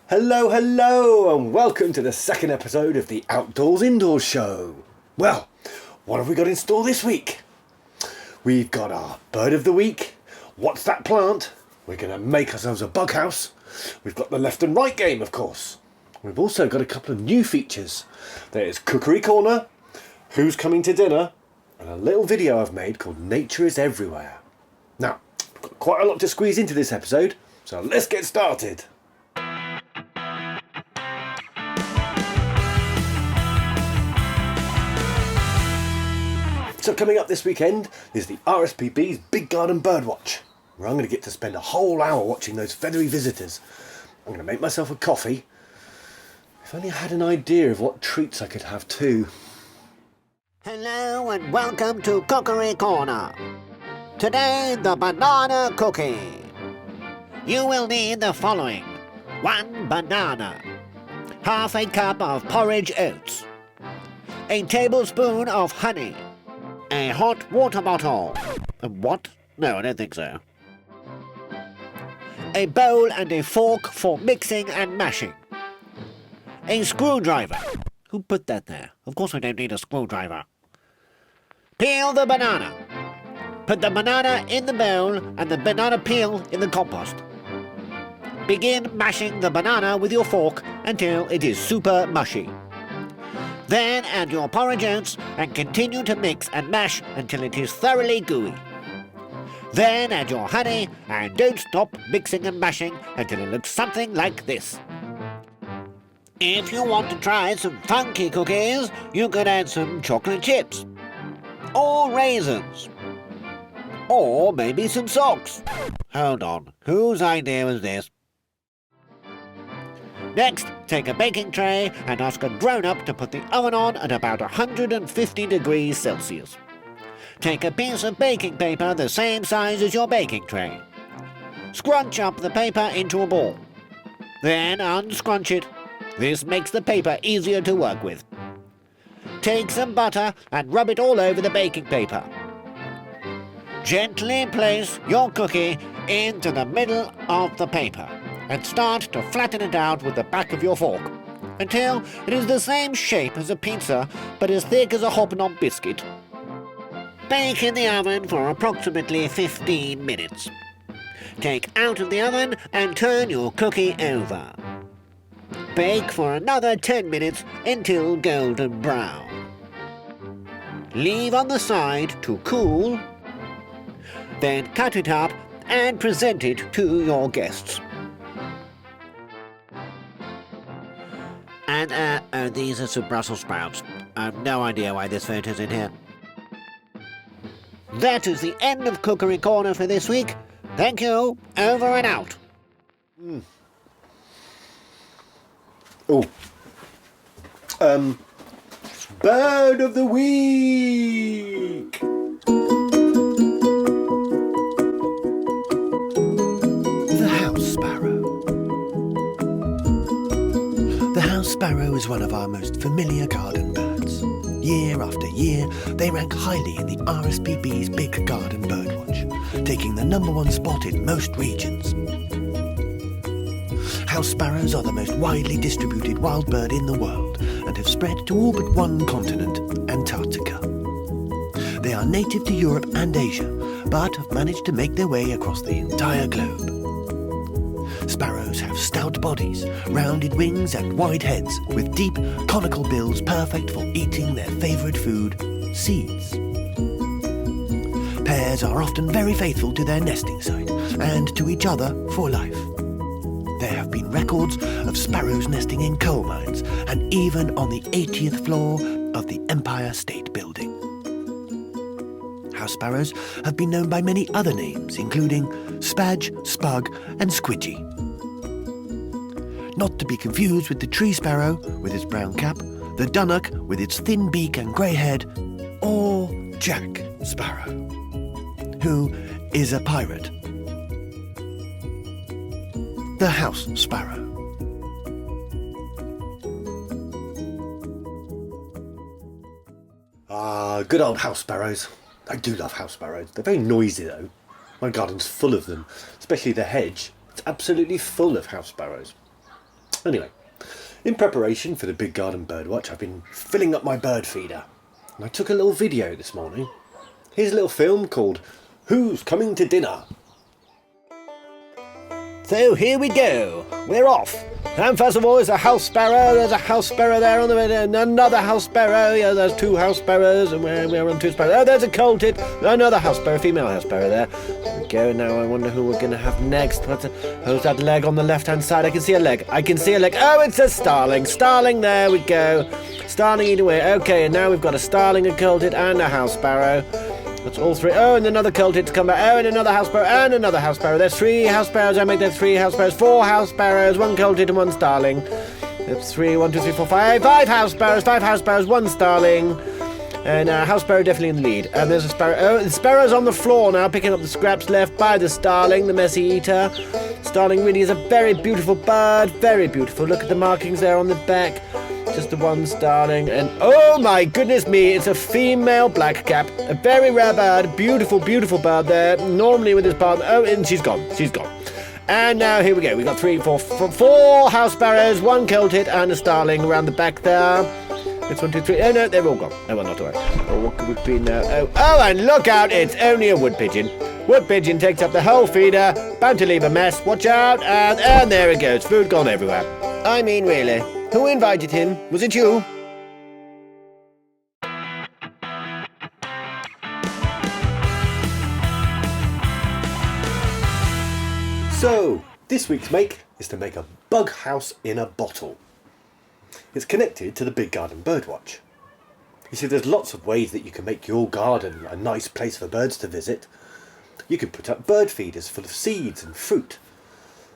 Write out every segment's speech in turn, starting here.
Hello, hello, and welcome to the second episode of the Outdoors Indoors Show. Well, what have we got in store this week? We've got our bird of the week. What's that plant? We're going to make ourselves a bug house. We've got the left and right game, of course. We've also got a couple of new features. There's Cookery Corner, Who's Coming to Dinner, and a little video I've made called Nature is Everywhere. Now, we've got quite a lot to squeeze into this episode, so let's get started. So coming up this weekend is the RSPB's Big Garden Birdwatch, where I'm going to get to spend a whole hour watching those feathery visitors. I'm going to make myself a coffee. If only I had an idea of what treats I could have too. Hello and welcome to Cookery Corner. Today, the banana cookie. You will need the following. 1 banana, half a cup of porridge oats, a tablespoon of honey, a hot water bottle. What? No, I don't think so. A bowl and a fork for mixing and mashing. A screwdriver. Who put that there? Of course I don't need a screwdriver. Peel the banana. Put the banana in the bowl and the banana peel in the compost. Begin mashing the banana with your fork until it is super mushy. Then add your porridge oats and continue to mix and mash until it is thoroughly gooey. Then add your honey and don't stop mixing and mashing until it looks something like this. If you want to try some funky cookies, you could add some chocolate chips, or raisins, or maybe some socks. Hold on, whose idea was this? Next, take a baking tray and ask a grown-up to put the oven on at about 150 degrees Celsius. Take a piece of baking paper the same size as your baking tray. Scrunch up the paper into a ball. Then unscrunch it. This makes the paper easier to work with. Take some butter and rub it all over the baking paper. Gently place your cookie into the middle of the paper and start to flatten it out with the back of your fork until it is the same shape as a pizza but as thick as a hobnob biscuit. Bake in the oven for approximately 15 minutes. Take out of the oven and turn your cookie over. Bake for another 10 minutes until golden brown. Leave on the side to cool, then cut it up and present it to your guests. And these are some Brussels sprouts. I have no idea why this photo's in here. That is the end of Cookery Corner for this week. Thank you. Over and out. Oh. Bird of the week. The house sparrow. The house sparrow is one of our most familiar garden birds. Year after year, they rank highly in the RSPB's Big Garden Birdwatch, taking the #1 spot in most regions. House sparrows are the most widely distributed wild bird in the world and have spread to all but one continent, Antarctica. They are native to Europe and Asia, but have managed to make their way across the entire globe. Sparrows have stout bodies, rounded wings and wide heads, with deep, conical bills perfect for eating their favourite food, seeds. Pairs are often very faithful to their nesting site and to each other for life. There have been records of sparrows nesting in coal mines and even on the 80th floor of the Empire State Building. House sparrows have been known by many other names, including spadge, spug, and squidgy. Not to be confused with the tree sparrow with its brown cap, the dunnock with its thin beak and grey head, or Jack Sparrow, who is a pirate. The house sparrow. Good old house sparrows. I do love house sparrows. They're very noisy though. My garden's full of them, especially the hedge. It's absolutely full of house sparrows. Anyway, in preparation for the Big Garden Birdwatch, I've been filling up my bird feeder. And I took a little video this morning. Here's a little film called Who's Coming to Dinner? So here we go. We're off. And first of all, there's a house sparrow. There's a house sparrow there on the way. And another house sparrow. Yeah, there's two house sparrows, and we're on two sparrows. Oh, there's a colted. Another house sparrow, female house sparrow there. There we go. Now I wonder who we're going to have next. Who's that leg on the left-hand side? I can see a leg. I can see a leg. Oh, it's a starling. Starling, there we go. Starling either way. Okay, and now we've got a starling, a colted, and a house sparrow. That's all three. Oh, and another colted to come back. Oh, and another house sparrow, and another house sparrow. There's three house sparrows. I make there three house sparrows. Four house sparrows, one colted and one starling. That's three, 1, 2, 3, 4, 5. Five house sparrows, one starling. And house sparrow definitely in the lead. And there's a sparrow. Oh, the sparrow's on the floor now, picking up the scraps left by the starling, the messy eater. Starling really is a very beautiful bird. Very beautiful. Look at the markings there on the back. Just the one starling, and oh my goodness me, it's a female blackcap, a very rare bird, beautiful, beautiful bird there, normally with his partner. Oh, and she's gone. And now here we go, we got four house sparrows, one colted, and a starling around the back there. It's 1, 2, 3, oh no, they're all gone. Oh, well, not to worry. Oh, what could we be now? Oh, and look out, it's only a wood pigeon. Wood pigeon takes up the whole feeder, bound to leave a mess, watch out, and there it goes, food gone everywhere. I mean, really. Who invited him? Was it you? So, this week's make is to make a bug house in a bottle. It's connected to the Big Garden Birdwatch. You see, there's lots of ways that you can make your garden a nice place for birds to visit. You can put up bird feeders full of seeds and fruit.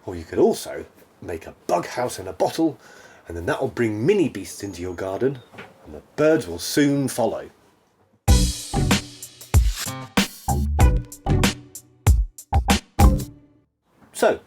Or you could also make a bug house in a bottle, and then that will bring mini beasts into your garden, and the birds will soon follow. So,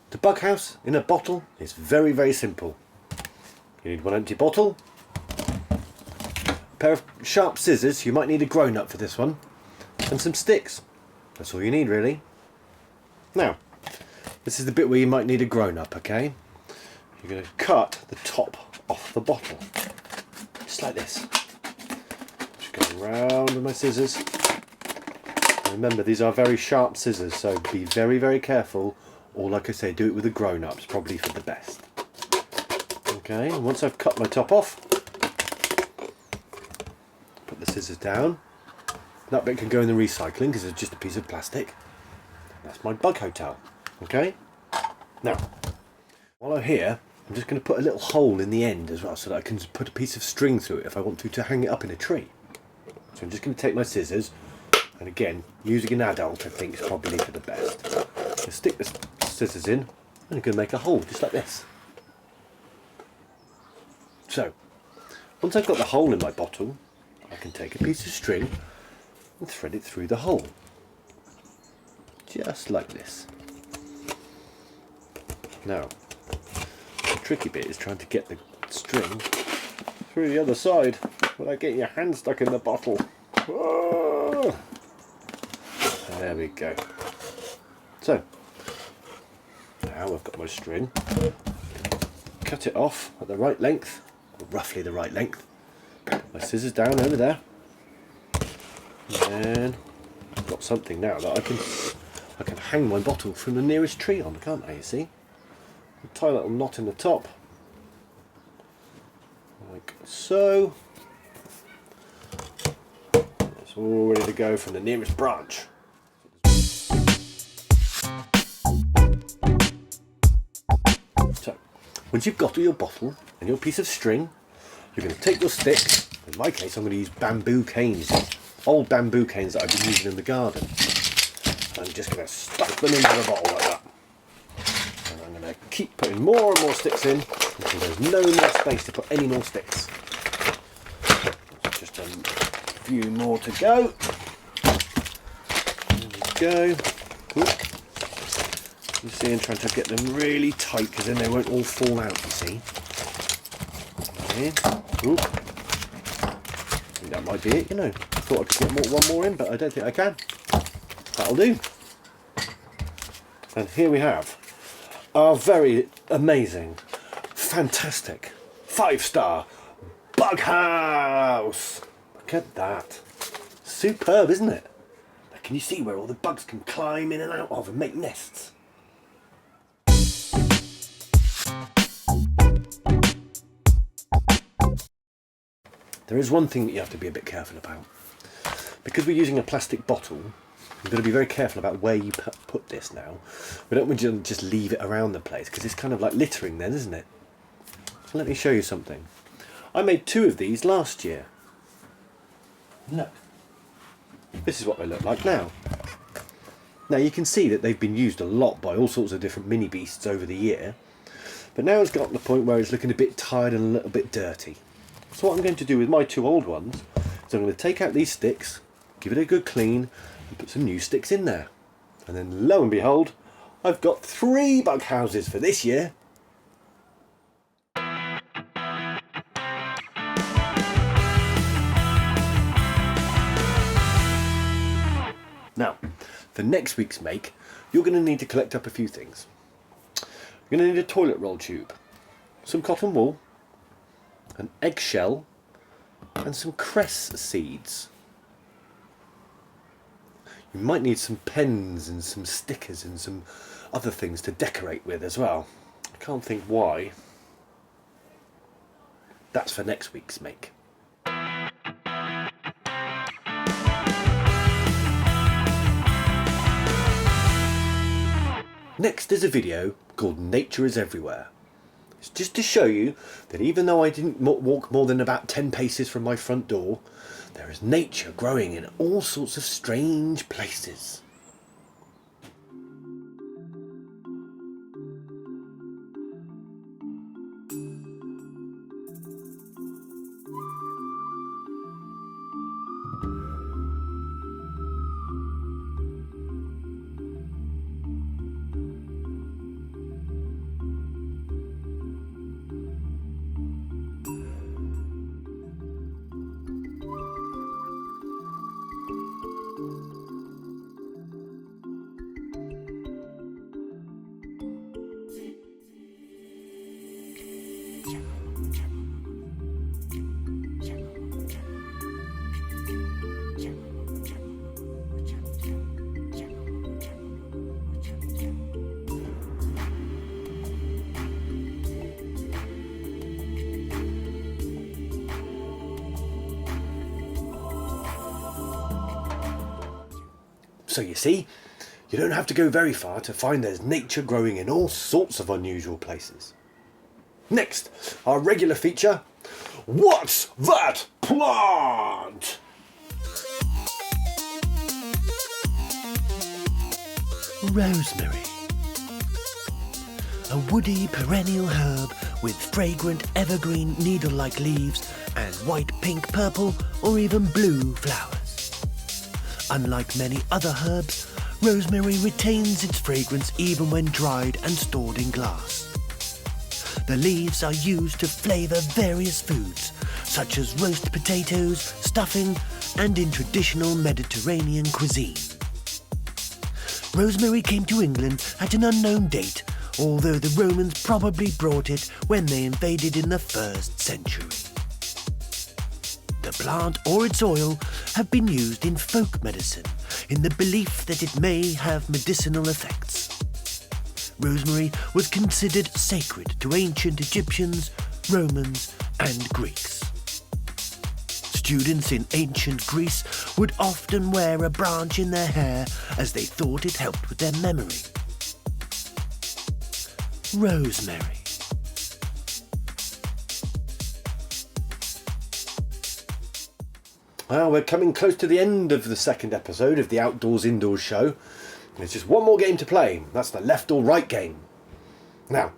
the bug house in a bottle is very, very simple. You need one empty bottle, a pair of sharp scissors, you might need a grown-up for this one, and some sticks. That's all you need, really. Now, this is the bit where you might need a grown-up, okay? You're going to cut the top off the bottle, just like this. Just go around with my scissors. And remember, these are very sharp scissors, so be very, very careful. Or, like I say, do it with the grown-ups, probably for the best. Okay, and once I've cut my top off, put the scissors down. That bit can go in the recycling because it's just a piece of plastic. That's my bug hotel. Okay? Now, while I'm here, I'm just going to put a little hole in the end as well so that I can put a piece of string through it if I want to hang it up in a tree. So I'm just going to take my scissors, and again, using an adult I think is probably for the best. So stick the scissors in, and I'm going to make a hole just like this. So, once I've got the hole in my bottle, I can take a piece of string and thread it through the hole. Just like this. Now, the tricky bit is trying to get the string through the other side without getting your hand stuck in the bottle. Whoa! There we go. So, now I've got my string. Cut it off at the right length, or roughly the right length. Put my scissors down over there. And then I've got something now that I can hang my bottle from the nearest tree on, can't I, you see? Tie a little knot in the top, like so. It's all ready to go from the nearest branch. So, once you've got your bottle and your piece of string, you're going to take your stick. In my case, I'm going to use bamboo canes, old bamboo canes that I've been using in the garden. I'm just going to stuff them into the bottle like that. And I'm going to keep putting more and more sticks in until there's no more space to put any more sticks. Just a few more to go. There we go. Oop. You see, I'm trying to get them really tight because then they won't all fall out, you see. Okay. Oop. I think that might be it, you know. I thought I could get one more in, but I don't think I can. That'll do. And here we have our very amazing fantastic 5-star bug house. Look at that. Superb, isn't it? Now, can you see where all the bugs can climb in and out of and make nests? There is one thing that you have to be a bit careful about. Because we're using a plastic bottle, you've got to be very careful about where you put this now. We don't want to just leave it around the place, because it's kind of like littering then, isn't it? So let me show you something. I made 2 of these last year. Look. This is what they look like now. Now you can see that they've been used a lot by all sorts of different mini beasts over the year. But now it's got to the point where it's looking a bit tired and a little bit dirty. So what I'm going to do with my 2 old ones is I'm going to take out these sticks, give it a good clean, and put some new sticks in there. And then lo and behold, I've got 3 bug houses for this year. Now, for next week's make, you're going to need to collect up a few things. You're going to need a toilet roll tube, some cotton wool, an eggshell, and some cress seeds. You might need some pens and some stickers and some other things to decorate with as well. I can't think why. That's for next week's make. Next is a video called Nature is Everywhere. It's just to show you that even though I didn't walk more than about 10 paces from my front door, there is nature growing in all sorts of strange places. So you see, you don't have to go very far to find there's nature growing in all sorts of unusual places. Next, our regular feature, What's That Plant? Rosemary. A woody perennial herb with fragrant evergreen needle-like leaves and white, pink, purple or even blue flowers. Unlike many other herbs, rosemary retains its fragrance even when dried and stored in glass. The leaves are used to flavour various foods, such as roast potatoes, stuffing, and in traditional Mediterranean cuisine. Rosemary came to England at an unknown date, although the Romans probably brought it when they invaded in the 1st century. The plant or its oil have been used in folk medicine in the belief that it may have medicinal effects. Rosemary was considered sacred to ancient Egyptians, Romans, and Greeks. Students in ancient Greece would often wear a branch in their hair as they thought it helped with their memory. Rosemary. Well, we're coming close to the end of the 2nd episode of the Outdoors Indoors show. There's just one more game to play. That's the left or right game. Now,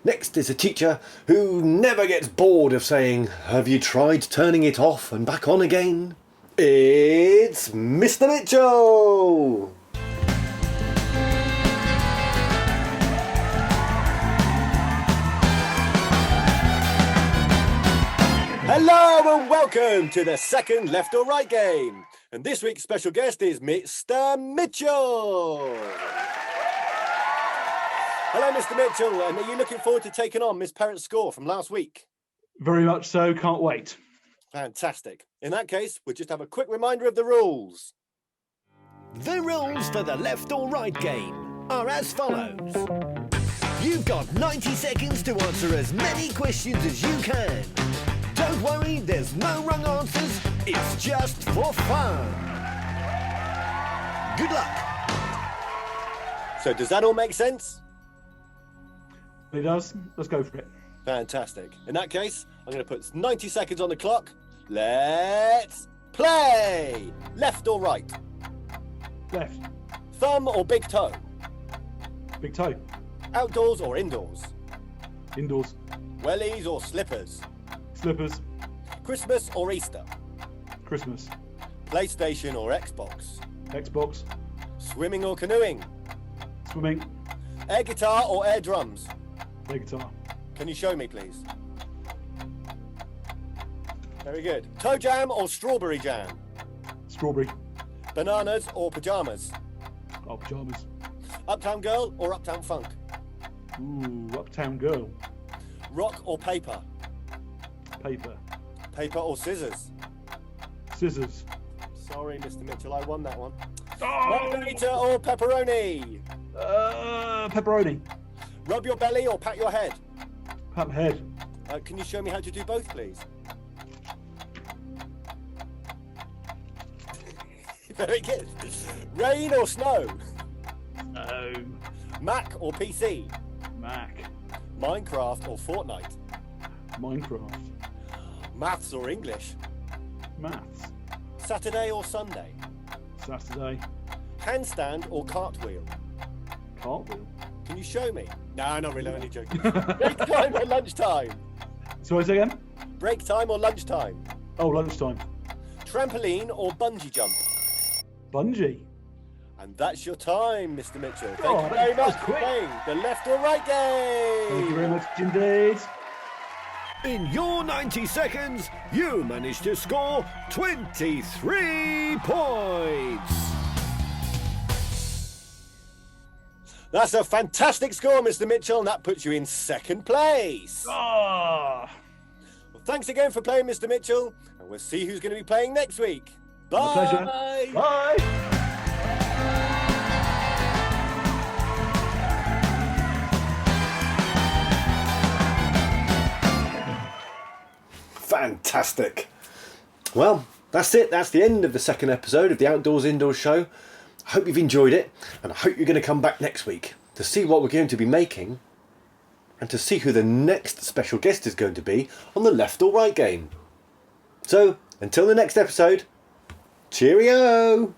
next is a teacher who never gets bored of saying, "Have you tried turning it off and back on again?" It's Mr. Mitchell! Hello and welcome to the 2nd left or right game. And this week's special guest is Mr. Mitchell. Hello, Mr. Mitchell, and are you looking forward to taking on Miss Parrot's score from last week? Very much so. Can't wait. Fantastic. In that case, we'll just have a quick reminder of the rules. The rules for the left or right game are as follows. You've got 90 seconds to answer as many questions as you can. Don't worry, there's no wrong answers. It's just for fun. Good luck. So does that all make sense? It does. Let's go for it. Fantastic. In that case, I'm going to put 90 seconds on the clock. Let's play! Left or right? Left. Thumb or big toe? Big toe. Outdoors or indoors? Indoors. Wellies or slippers? Slippers. Christmas or Easter? Christmas. PlayStation or Xbox? Xbox. Swimming or canoeing? Swimming. Air guitar or air drums? Air guitar. Can you show me, please? Very good. Toe jam or strawberry jam? Strawberry. Bananas or pajamas? Oh, pajamas. Uptown girl or uptown funk? Ooh, uptown girl. Rock or paper? Paper. Paper or scissors? Scissors. Sorry, Mr. Mitchell, I won that one. Oh! Margarita or pepperoni? Pepperoni. Rub your belly or pat your head? Pat my head. Can you show me how to do both, please? Very good. Rain or snow? Oh. Mac or PC? Mac. Minecraft or Fortnite? Minecraft. Maths or English? Maths. Saturday or Sunday? Saturday. Handstand or cartwheel? Cartwheel. Can you show me? No, not really, only joking. Break time or lunchtime? Sorry, say again? Break time or lunchtime? Oh, lunchtime. Trampoline or bungee jump? Bungee. And that's your time, Mr. Mitchell. Thank Oh, you very that was much for quick. playing the left or right game. Thank you very much indeed. In your 90 seconds, you managed to score 23 points. That's a fantastic score, Mr. Mitchell, and that puts you in second place. Ah. Well, thanks again for playing, Mr. Mitchell, and we'll see who's going to be playing next week. Bye. My pleasure. Bye. Fantastic. Well, that's it. That's the end of the second episode of the Outdoors Indoors show. I hope you've enjoyed it, and I hope you're going to come back next week to see what we're going to be making and to see who the next special guest is going to be on the left or right game. So, until the next episode, cheerio!